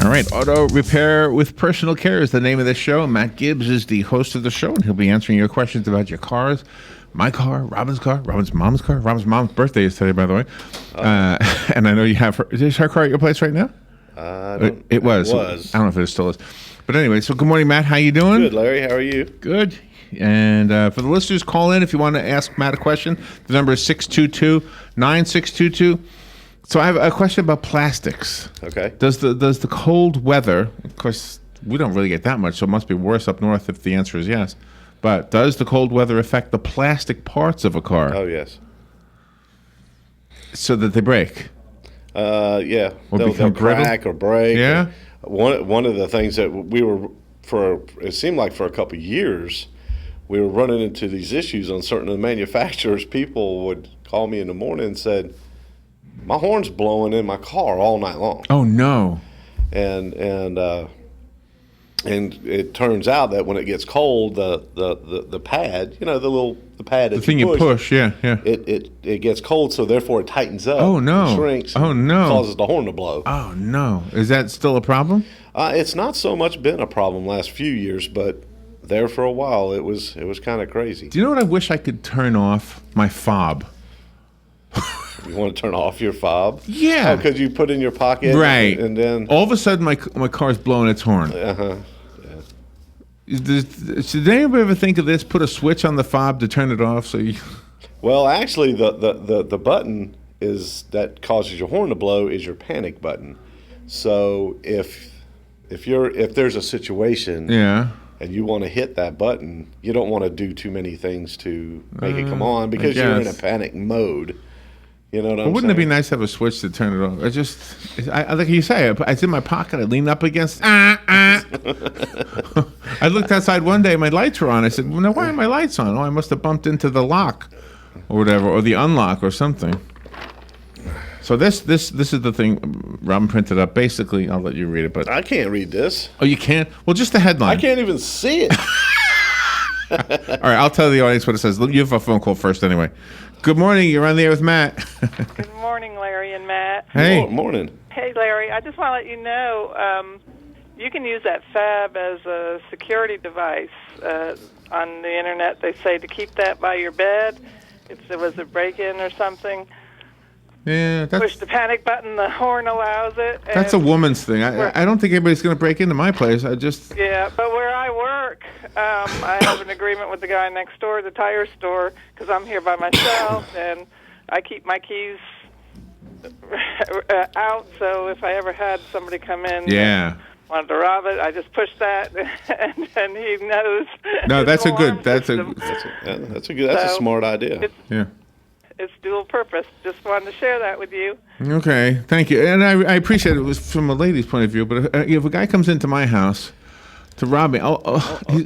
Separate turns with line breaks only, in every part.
All right, Auto Repair with Personal Care is the name of this show. Matt Gibbs is the host of the show, and he'll be answering your questions about your cars, my car, Robin's mom's car. Robin's mom's birthday is today, by the way. And I know you have her. Is her car at your place right now? It was. I don't know if it still is. But anyway, so good morning, Matt. How you doing?
Good, Larry. How are you?
Good. And for the listeners, call in if you want to ask Matt a question. The number is 622-9622. So I have a question about plastics.
Okay.
Does the cold weather, of course, we don't really get that much, so it must be worse up north if the answer is yes. But does the cold weather affect the plastic parts of a car?
Oh, yes.
So that they break?
Yeah.
Or
They'll crack or break.
Yeah?
One of the things that we were, it seemed like for a couple of years, we were running into these issues on certain of the manufacturers. People would call me in the morning and said, my horn's blowing in my car all night long.
Oh, no.
And it turns out that when it gets cold, the pad, the pad that
the thing you push, yeah.
It gets cold, so therefore it tightens up.
Oh, no.
Shrinks.
Oh, no.
Causes the horn to blow.
Oh, no. Is that still a problem?
It's not so much been a problem last few years, but there for a while it was kind of crazy.
Do you know what I wish I could turn off? My fob.
You want to turn off your fob?
Yeah.
Because you put in your pocket.
Right.
And then
all of a sudden my car's blowing its horn.
Uh-huh.
Should anybody ever think of this? Put a switch on the fob to turn it off so you...
Well, actually, the button that causes your horn to blow is your panic button. So if there's a situation,
yeah,
and you want to hit that button, you don't want to do too many things to make it come on because you're in a panic mode. You know what I'm saying?
Wouldn't it be nice to have a switch to turn it off? I like you say, it's in my pocket. I lean up against. I looked outside one day, my lights were on. I said, well, now why are my lights on? Oh, I must have bumped into the lock or whatever, or the unlock or something. So this is the thing Robin printed up. Basically, I'll let you read it. But
I can't read this.
Oh, you can't? Well, just the headline.
I can't even see it.
All right, I'll tell the audience what it says. You have a phone call first anyway. Good morning. You're on the air with Matt.
Good morning, Larry and Matt.
Hey.
Morning.
Hey, Larry. I just want to let you know you can use that fab as a security device on the Internet. They say to keep that by your bed if there was a break-in or something.
Yeah,
push the panic button, the horn allows it.
That's a woman's thing. I don't think anybody's going to break into my place.
Yeah, but where I work, I have an agreement with the guy next door, the tire store, because I'm here by myself, and I keep my keys out, so if I ever had somebody come in wanted to rob it, I just push that, and he knows.
No, that's a
smart idea.
It's dual purpose. Just wanted to share that with you.
Okay, thank you. And I appreciate it. It was from a lady's point of view, but if a guy comes into my house to rob me,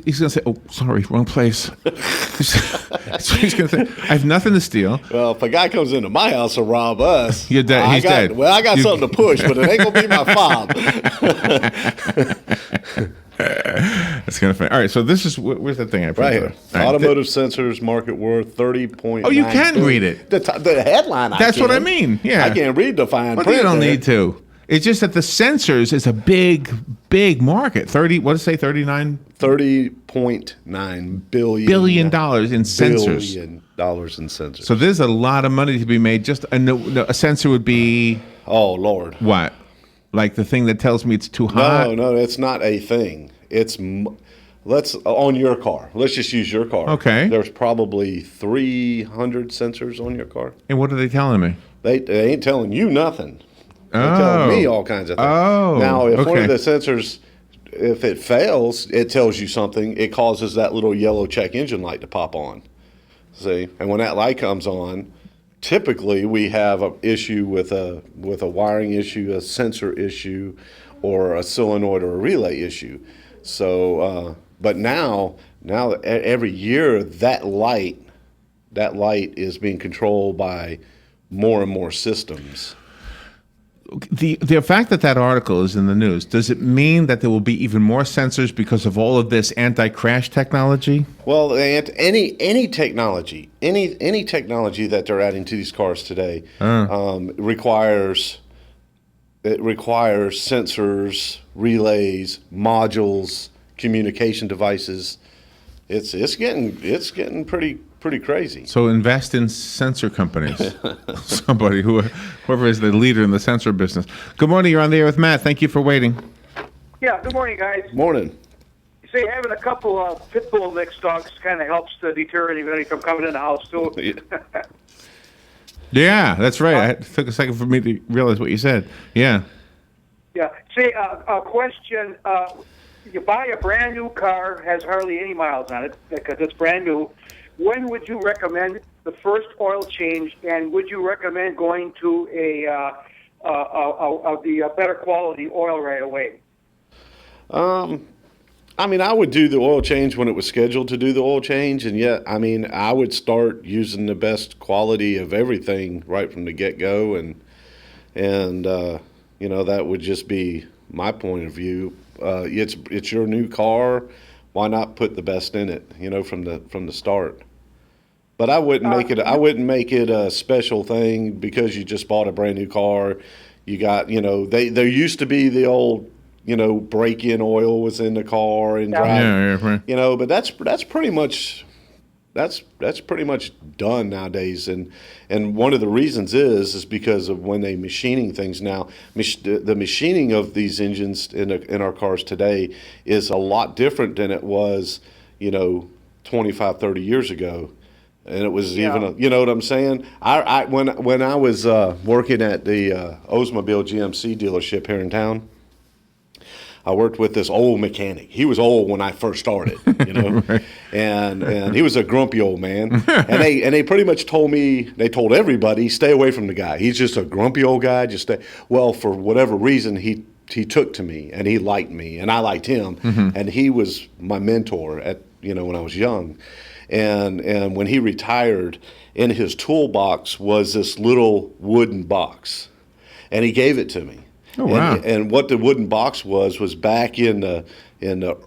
he's going to say, oh, sorry, wrong place. So he's going to say, I have nothing to steal.
Well, if a guy comes into my house to rob us,
you're dead. He's dead.
Well, I got something to push, but it ain't going to be my fob.
That's kind of funny. All right, so where's the thing I printed?
Right here.
Right.
Automotive sensors market worth $30.9.
Oh, you can read it.
The headline.
That's what I mean. Yeah,
I can't read the fine print.
But you don't need to. It's just that the sensors is a big market. What did it say?
$30.9
billion in sensors.
$1 billion in sensors.
So there's a lot of money to be made. Just a sensor would be.
Oh Lord.
What? Like the thing that tells me it's too hot?
No, it's not a thing. Let's on your car. Let's just use your car.
Okay.
There's probably 300 sensors on your car.
And what are they telling me?
They ain't telling you nothing. They're telling me all kinds of things.
Oh.
Now, if one of the sensors, if it fails, it tells you something. It causes that little yellow check engine light to pop on. See, and when that light comes on, typically we have an issue with a wiring issue, a sensor issue, or a solenoid or a relay issue. So, but now every year that light is being controlled by more and more systems.
The fact that article is in the news, does it mean that there will be even more sensors because of all of this anti-crash technology?
Well, any technology that they're adding to these cars today requires it requires sensors, relays, modules, communication devices. It's getting pretty crazy.
So invest in sensor companies. Somebody whoever is the leader in the sensor business. Good morning. You're on the air with Matt. Thank you for waiting.
Yeah, good morning, guys.
Morning.
Say, having a couple of pit bull mixed dogs kind of helps to deter anybody from coming in the house, too.
Yeah, that's right. It took a second for me to realize what you said. Yeah.
Yeah. Say, a question. You buy a brand new car, has hardly any miles on it, because it's brand new. When would you recommend the first oil change, and would you recommend going to the better quality oil right away?
I mean, I would do the oil change when it was scheduled to do the oil change, and yet, I mean, I would start using the best quality of everything right from the get-go, and you know, that would just be my point of view. It's your new car. Why not put the best in it? You know, from the start. But I wouldn't make it a special thing because you just bought a brand new car. You got, you know, there used to be the old, you know, break-in oil was in the car and drive.
Yeah, right.
You know, but that's pretty much done nowadays, and one of the reasons is because of when they machining things now. The machining of these engines in our cars today is a lot different than it was, you know, 25, 30 years ago. And it was even, you know what I'm saying? When I was working at the Oldsmobile GMC dealership here in town, I worked with this old mechanic. He was old when I first started, you know,
Right.
and he was a grumpy old man. And they pretty much told everybody, stay away from the guy. He's just a grumpy old guy. Just stay. Well, for whatever reason, he took to me and he liked me and I liked him, and he was my mentor when I was young. And when he retired, in his toolbox was this little wooden box, and he gave it to me.
Oh, wow.
And what the wooden box was back in the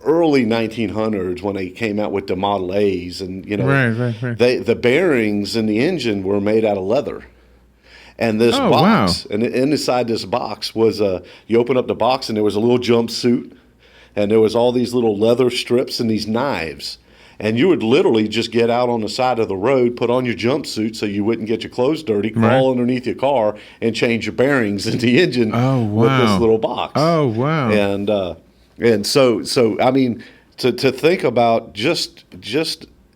early 1900s when they came out with the Model A's, and you know,
Right.
the bearings in the engine were made out of leather. And this box,
wow.
and inside this box was you open up the box and there was a little jumpsuit, and there was all these little leather strips and these knives. And you would literally just get out on the side of the road, put on your jumpsuit so you wouldn't get your clothes dirty, crawl underneath your car, and change your bearings in the engine with this little box.
Oh, wow.
And so I mean, to think about just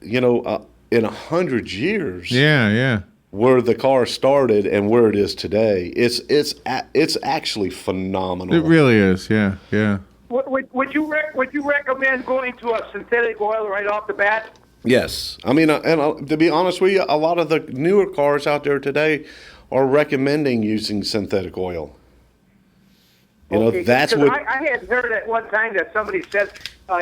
you know, in 100 years,
Yeah.
where the car started and where it is today, it's actually phenomenal.
It really is. Yeah.
Would you recommend going to a synthetic oil right off the bat?
Yes, I mean, to be honest with you, a lot of the newer cars out there today are recommending using synthetic oil. You know, that's what
I had heard at one time that somebody said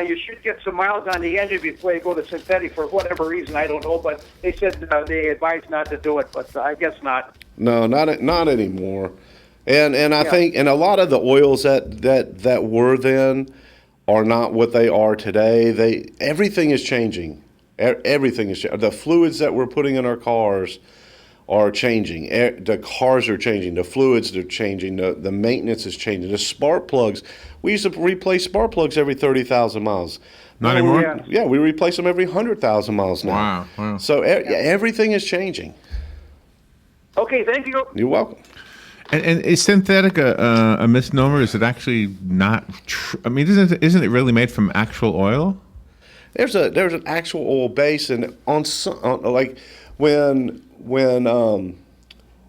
you should get some miles on the engine before you go to synthetic for whatever reason. I don't know, but they said they advised not to do it, but I guess not.
No, not anymore. And I think a lot of the oils that were then are not what they are today. Everything is changing. Everything is changing. The fluids that we're putting in our cars are changing. The cars are changing. The fluids are changing. The maintenance is changing. The spark plugs. We used to replace spark plugs every 30,000 miles.
Not
Now
anymore?
we replace them every 100,000 miles now.
Wow.
So everything is changing.
Okay, thank you.
You're welcome.
And is synthetic a misnomer? Is it actually not true? I mean, isn't it really made from actual oil?
There's an actual oil base, and like when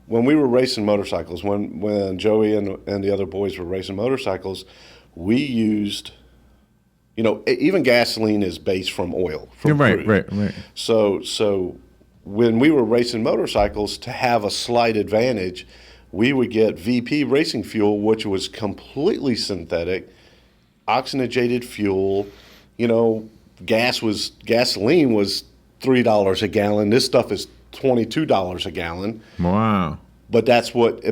we were racing motorcycles, when Joey and the other boys were racing motorcycles, we used, you know, even gasoline is based from oil. From crude.
Right.
So when we were racing motorcycles, to have a slight advantage, we would get VP racing fuel, which was completely synthetic, oxygenated fuel. You know, gasoline was $3 a gallon. This stuff is $22 a gallon.
Wow.
But that's what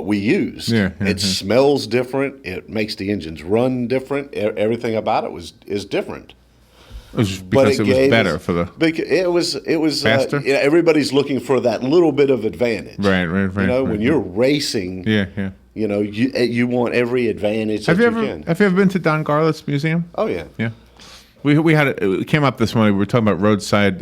we use.
Yeah,
it smells different. It makes the engines run different. Everything about it is different.
It was because it was better for the.
It was
faster?
Everybody's looking for that little bit of advantage.
Right.
You know, when you're racing,
Yeah.
You want every advantage that you can.
Have you ever been to Don Garlett's museum?
Oh yeah.
Yeah. It came up this morning. We were talking about roadside,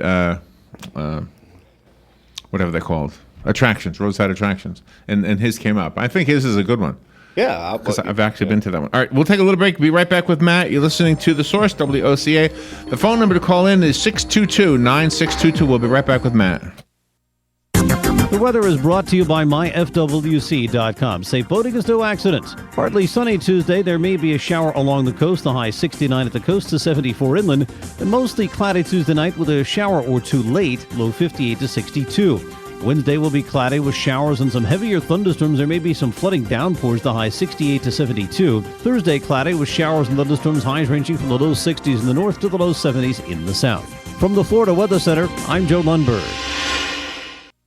whatever they're called, roadside attractions, and his came up. I think his is a good one.
Yeah,
because I've actually been to that one. All right, we'll take a little break. Be right back with Matt. You're listening to The Source, WOCA. The phone number to call in is 622-9622. We'll be right back with Matt.
The weather is brought to you by myfwc.com. Safe boating is no accidents. Partly sunny Tuesday. There may be a shower along the coast. The high 69 at the coast to 74 inland. And mostly cloudy Tuesday night with a shower or two late. Low 58 to 62. Wednesday will be cloudy with showers and some heavier thunderstorms. There may be some flooding downpours, the high 68 to 72. Thursday, cloudy with showers and thunderstorms, highs ranging from the low 60s in the north to the low 70s in the south. From the Florida Weather Center, I'm Joe Lundberg.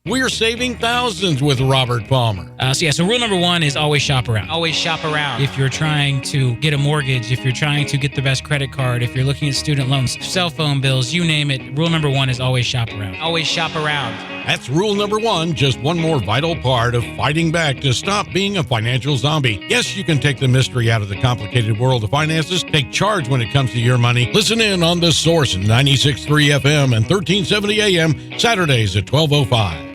We're saving thousands with Robert Palmer.
So rule number one is always shop around. Always shop around. If you're trying to get a mortgage, if you're trying to get the best credit card, if you're looking at student loans, cell phone bills, you name it, rule number one is always shop around. Always shop around.
That's rule number one, just one more vital part of fighting back to stop being a financial zombie. Yes, you can take the mystery out of the complicated world of finances. Take charge when it comes to your money. Listen in on The Source, 96.3 FM and 1370 AM, Saturdays at 12:05.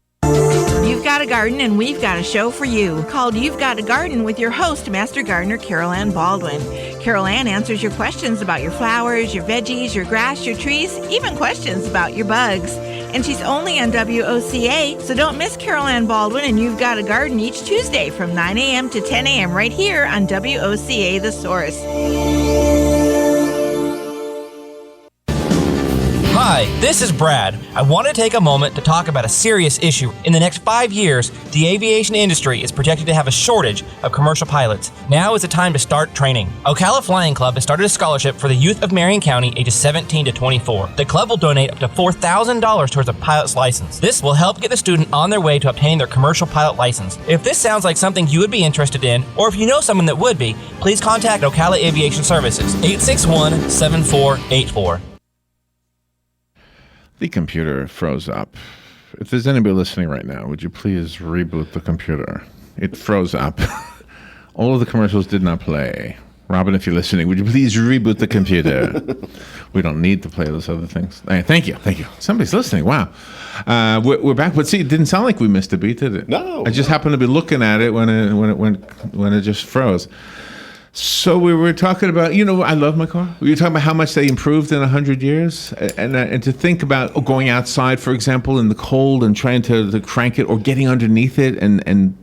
You've got a garden and we've got a show for you called You've Got a Garden with your host, Master Gardener Carol Ann Baldwin. Carol Ann answers your questions about your flowers, your veggies, your grass, your trees, even questions about your bugs. And she's only on WOCA, so don't miss Carol Ann Baldwin and You've Got a Garden each Tuesday from 9 a.m. to 10 a.m. right here on WOCA The Source.
Hi, this is Brad. I want to take a moment to talk about a serious issue. In the next 5 years, the aviation industry is projected to have a shortage of commercial pilots. Now is the time to start training. Ocala Flying Club has started a scholarship for the youth of Marion County ages 17 to 24. The club will donate up to $4,000 towards a pilot's license. This will help get the student on their way to obtaining their commercial pilot license. If this sounds like something you would be interested in, or if you know someone that would be, please contact Ocala Aviation Services, 861-7484.
The computer froze up. If there's anybody listening right now, would you please reboot the computer? It froze up. All of the commercials did not play. Robin, if you're listening, would you please reboot the computer? We don't need to play those other things. Hey, thank you. Somebody's listening. Wow. We're back, but see, it didn't sound like we missed a beat, did it?
No.
I just happened to be looking at it when it just froze. So we were talking about, I love my car. We were talking about how much they improved in 100 years. And to think about going outside, for example, in the cold and trying to crank it or getting underneath it and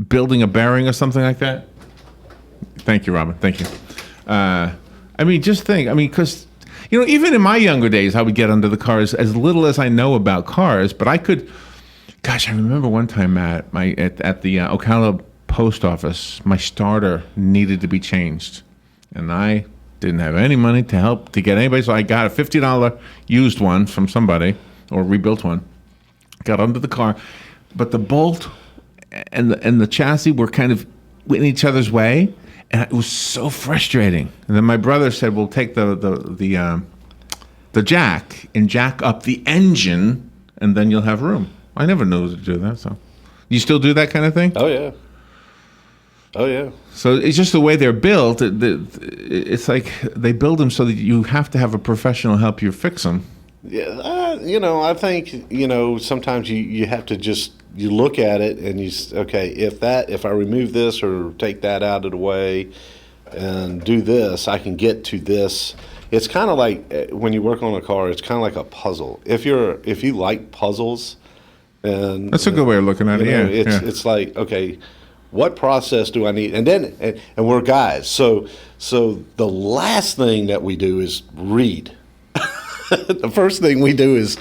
building a bearing or something like that. Thank you, Robin. Thank you. Just think. Because, even in my younger days, I would get under the cars as little as I know about cars. But I could, I remember one time, Matt, at the Ocala post office, my starter needed to be changed, and I didn't have any money to help to get anybody, so I got a $50 used one from somebody, or rebuilt one, got under the car, but the bolt and the chassis were kind of in each other's way, and it was so frustrating. And then my brother said, "We'll take the jack and jack up the engine, and then you'll have room." I never knew to do that. So, you still do that kind of thing?
Oh yeah. Oh, yeah.
So it's just the way they're built. It's like they build them so that you have to have a professional help you fix them.
Yeah, I think, sometimes you have to just, you look at it and if I remove this or take that out of the way and do this, I can get to this. It's kind of like when you work on a car, it's kind of like a puzzle. If you like puzzles, and
that's a good way of looking at it.
It's like, okay, what process do I need? And then, and we're guys, so the last thing that we do is read. The first thing we do is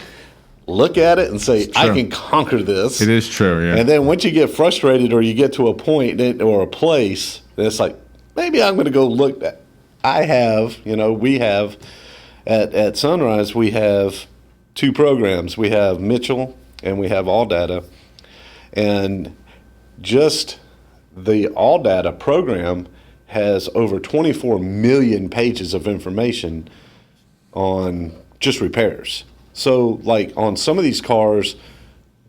look at it and say, I can conquer this.
It is true, yeah.
And then once you get frustrated or you get to a point or a place, then it's like, maybe I'm going to go look at. We have at Sunrise, we have two programs. We have Mitchell and we have All Data, and just the All Data program has over 24 million pages of information on just repairs. So, like on some of these cars,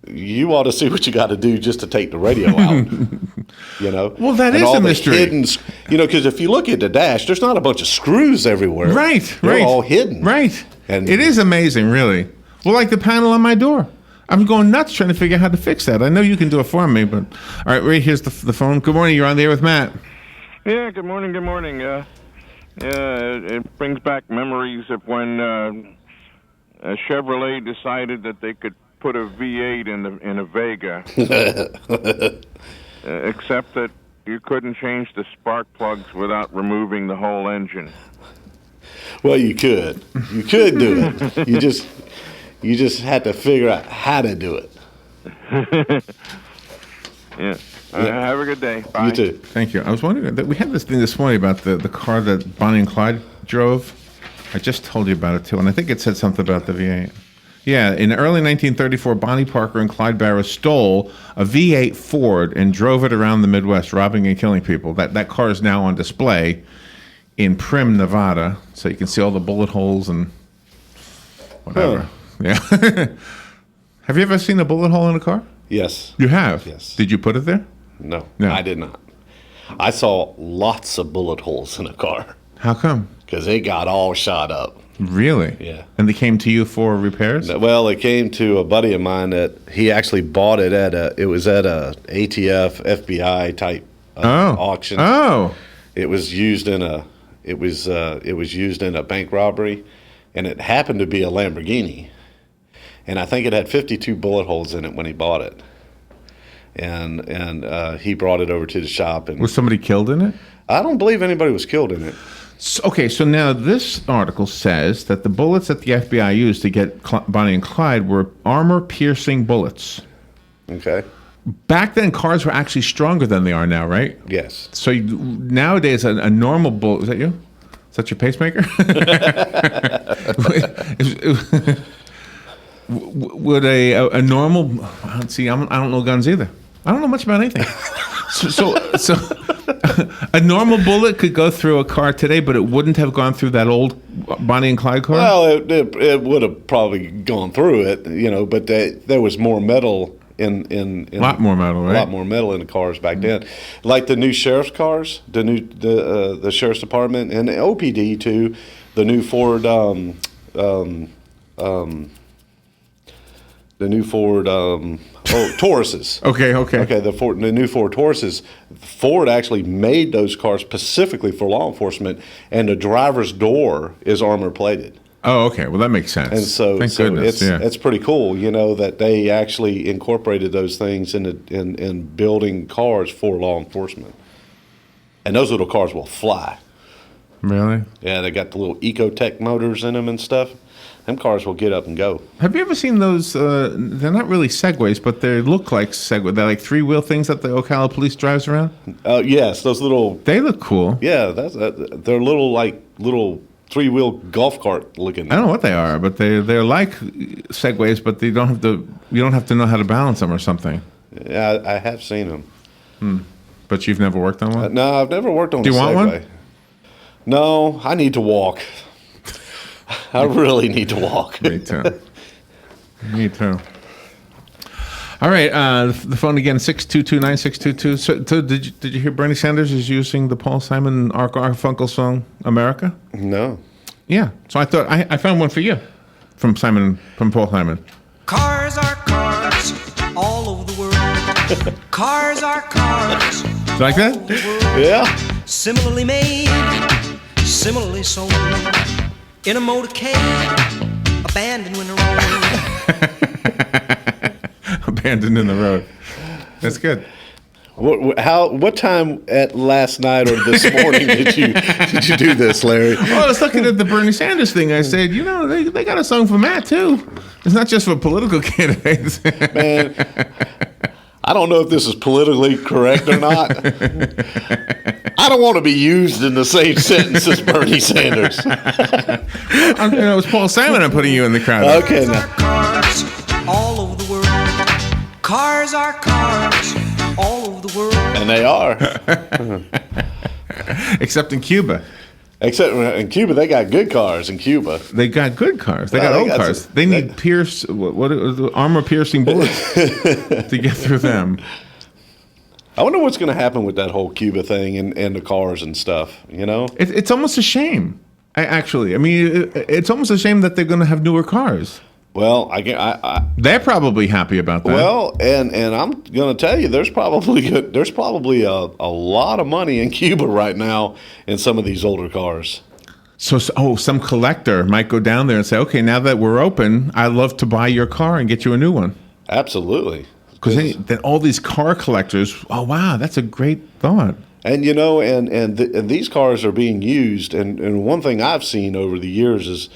you ought to see what you got to do just to take the radio out.
Well, that
and
is
all
a
the
mystery.
hidden, because if you look at the dash, there's not a bunch of screws everywhere.
Right,
They're
right.
all hidden.
Right.
And
it is amazing, really. Well, like the panel on my door. I'm going nuts trying to figure out how to fix that. I know you can do it for me, but... All right, Ray, here's the phone. Good morning. You're on the air with Matt.
Yeah, good morning, good morning. It brings back memories of when Chevrolet decided that they could put a V8 in a Vega. Except that you couldn't change the spark plugs without removing the whole engine.
Well, you could. You could do it. You just had to figure out how to do it.
Yeah. Have a good day. Bye.
You too.
Thank you. I was wondering, that we had this thing this morning about the car that Bonnie and Clyde drove. I just told you about it, too, and I think it said something about the V8. Yeah, in early 1934, Bonnie Parker and Clyde Barrow stole a V8 Ford and drove it around the Midwest, robbing and killing people. That car is now on display in Primm, Nevada, so you can see all the bullet holes and whatever.
Huh.
Yeah. Have you ever seen a bullet hole in a car?
Yes.
You have?
Yes.
Did you put it there?
No,
No.
I did not. I saw lots of bullet holes in a car
How come?
because it got all shot up.
Really?
Yeah.
And they came to you for repairs?
Well, it came to a buddy of mine that he actually bought it at a ATF FBI type auction.
Oh.
It was used in a bank robbery, and it happened to be a Lamborghini, and I think it had 52 bullet holes in it when he bought it, and he brought it over to the shop. And
Was somebody killed in it?
I don't believe anybody was killed in it.
So now this article says that the bullets that the FBI used to get Bonnie and Clyde were armor-piercing bullets.
Okay.
Back then, cars were actually stronger than they are now, right?
Yes.
So nowadays, a normal bullet... Is that you? Is that your pacemaker? Would a normal... See, I don't know guns either. I don't know much about anything. So a normal bullet could go through a car today, but it wouldn't have gone through that old Bonnie and Clyde car?
Well, it would have probably gone through it, but there was more metal in
a lot more metal, right?
A lot more metal in the cars back then. Like the new sheriff's cars, the sheriff's department, and the OPD too, the new Ford Tauruses.
Okay.
The new Ford Tauruses. Ford actually made those cars specifically for law enforcement, and the driver's door is armor plated.
Oh, okay. Well, that makes sense.
And so,
Thank goodness.
it's pretty cool, that they actually incorporated those things in building cars for law enforcement. And those little cars will fly.
Really?
Yeah, they got the little Ecotech motors in them and stuff. Them cars will get up and go.
Have you ever seen those? They're not really Segways, but they look like Segway. They're like three-wheel things that the Ocala police drives around.
Yes, those little.
They look cool.
Yeah, they're little three-wheel golf cart looking.
I don't know what they are, but they're like Segways, but you don't have to know how to balance them or something.
Yeah, I have seen them.
But you've never worked on one?
No, I've never worked on.
Do you want
Segway.
one?
No, I need to walk. I really need to walk.
Me too. Me too. All right, the phone again, 622-9622. So did you hear Bernie Sanders is using the Paul Simon Art Garfunkel song "America"?
No.
Yeah. So I thought I found one for you from Paul Simon.
Cars are cars all over the world. Cars are cars.
Do you like that?
All over the world.
Yeah.
Similarly made, similarly sold. In a motorcade, abandoned in the road.
Abandoned in the road. That's good.
What time at last night or this morning did you do this, Larry?
Well, I was looking at the Bernie Sanders thing. I said, they got a song for Matt too. It's not just for political candidates.
Man, I don't know if this is politically correct or not. I don't want to be used in the same sentence as Bernie Sanders.
It was Paul Simon. I'm putting you in the crowd.
Okay,
Cars are cars all over the world. Cars are cars all over the world.
and they are.
Except in Cuba.
Except in Cuba, they got good cars. In Cuba,
They got good cars. They got old cars. They need armor-piercing bullets to get through them.
I wonder what's going to happen with that whole Cuba thing and the cars and stuff. You know,
It's almost a shame. It's almost a shame that they're going to have newer cars.
well,
They're probably happy about that.
well, and I'm going to tell you, there's probably a lot of money in Cuba right now in some of these older cars.
So, some collector might go down there and say, "Okay, now that we're open, I'd love to buy your car and get you a new one."
Absolutely,
Because then all these car collectors, oh wow, that's a great thought.
and you know, and these cars are being used. And one thing I've seen over the years is,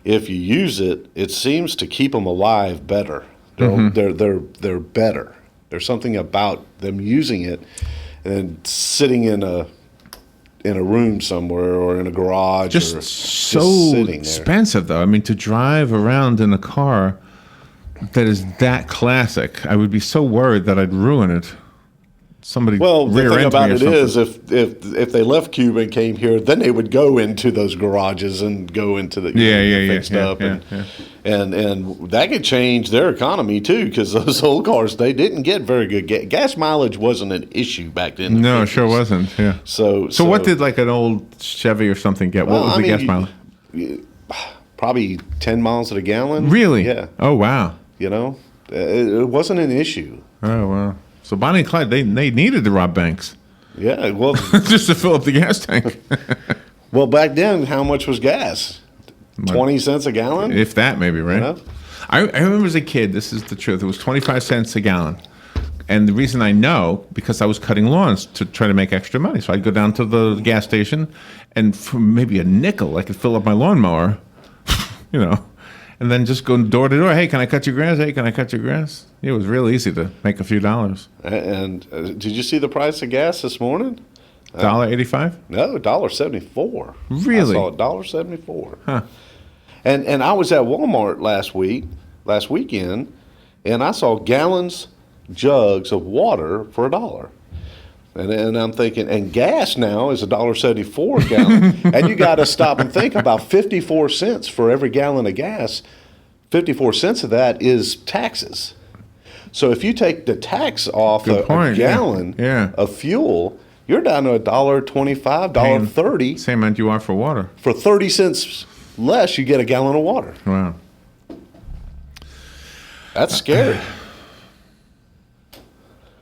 if you use it, it seems to keep them alive better. They're better. There's something about them using it and sitting in a room somewhere or in a garage.
Just
or
so
sitting there.
expensive, though. I mean, to drive around in a car that is that classic, I would be so worried that I'd ruin it. Somebody
Well, the thing
rear-end me
about
or
it
something.
is, if they left Cuba and came here, then they would go into those garages and go into the fixed up, and that could change their economy too, because those old cars, they didn't get very good gas mileage. Wasn't an issue back then.
No, it sure wasn't. Yeah.
So
what did like an old Chevy or something get? What was the gas mileage?
Probably 10 miles to the gallon.
Really?
Yeah.
Oh wow.
You know, it wasn't an issue.
Oh wow. So Bonnie and Clyde, they needed to rob banks
Yeah. Well,
just to fill up the gas tank.
well, back then, how much was gas? 20 cents a gallon.
If that, maybe, right?
You know?
I remember as a kid, this is the truth, it was 25 cents a gallon. And the reason I know, because I was cutting lawns to try to make extra money. So I'd go down to the gas station, and for maybe a nickel, I could fill up my lawnmower, you know, and then just go door to door. Hey, can I cut your grass? Hey, can I cut your grass? It was real easy to make a few dollars.
And did you see the price of gas this morning?
$1.85?
No, $1.74.
Really?
I saw $1.74.
Huh.
And I was at Walmart last weekend, and I saw jugs of water for $1. And I'm thinking, and gas now is $1.74 a gallon. And you got to stop and think about 54 cents for every gallon of gas. 54 cents of that is taxes. So if you take the tax off a gallon of fuel, you're down to $1.25, $1.30.
Same amount you are for water.
For 30 cents less, you get a gallon of water.
Wow.
That's scary.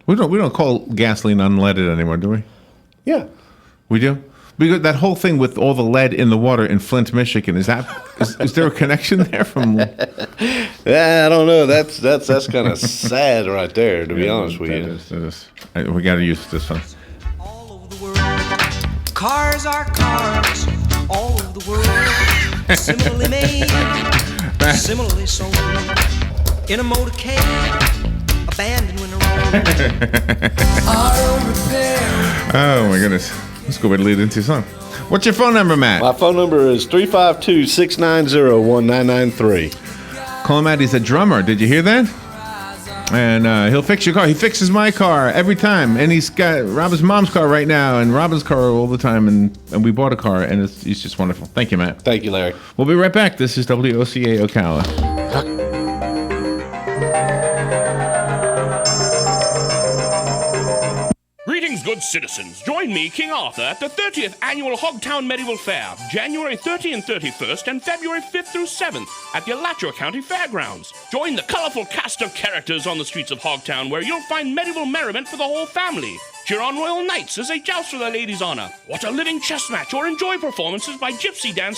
We don't call gasoline unleaded anymore, do we?
Yeah.
We do? Because that whole thing with all the lead in the water in Flint, Michigan, is there a connection there from?
Yeah, I don't know. That's kind of sad right there, to be honest with you.
That is. We got to use this one.
All over the world, cars are cars. All over the world, similarly made, similarly sold. In a motorcade, abandoned when the road.
Oh my goodness. Let's go ahead and lead into a song. What's your phone number, Matt?
My phone number is 352-690-1993.
Call him out. He's a drummer. Did you hear that? And he'll fix your car. He fixes my car every time. And he's got Robin's mom's car right now and Robin's car all the time. And we bought a car, and he's just wonderful. Thank you, Matt.
Thank you, Larry.
We'll be right back. This is WOCA Ocala.
Greetings, good citizens. Join me, King Arthur, at the 30th Annual Hogtown Medieval Fair, January 30 and 31st and February 5th through 7th at the Alachua County Fairgrounds. Join the colorful cast of characters on the streets of Hogtown, where you'll find medieval merriment for the whole family. Cheer on royal knights as they joust for their ladies' honor. Watch a living chess match or enjoy performances by gypsy dance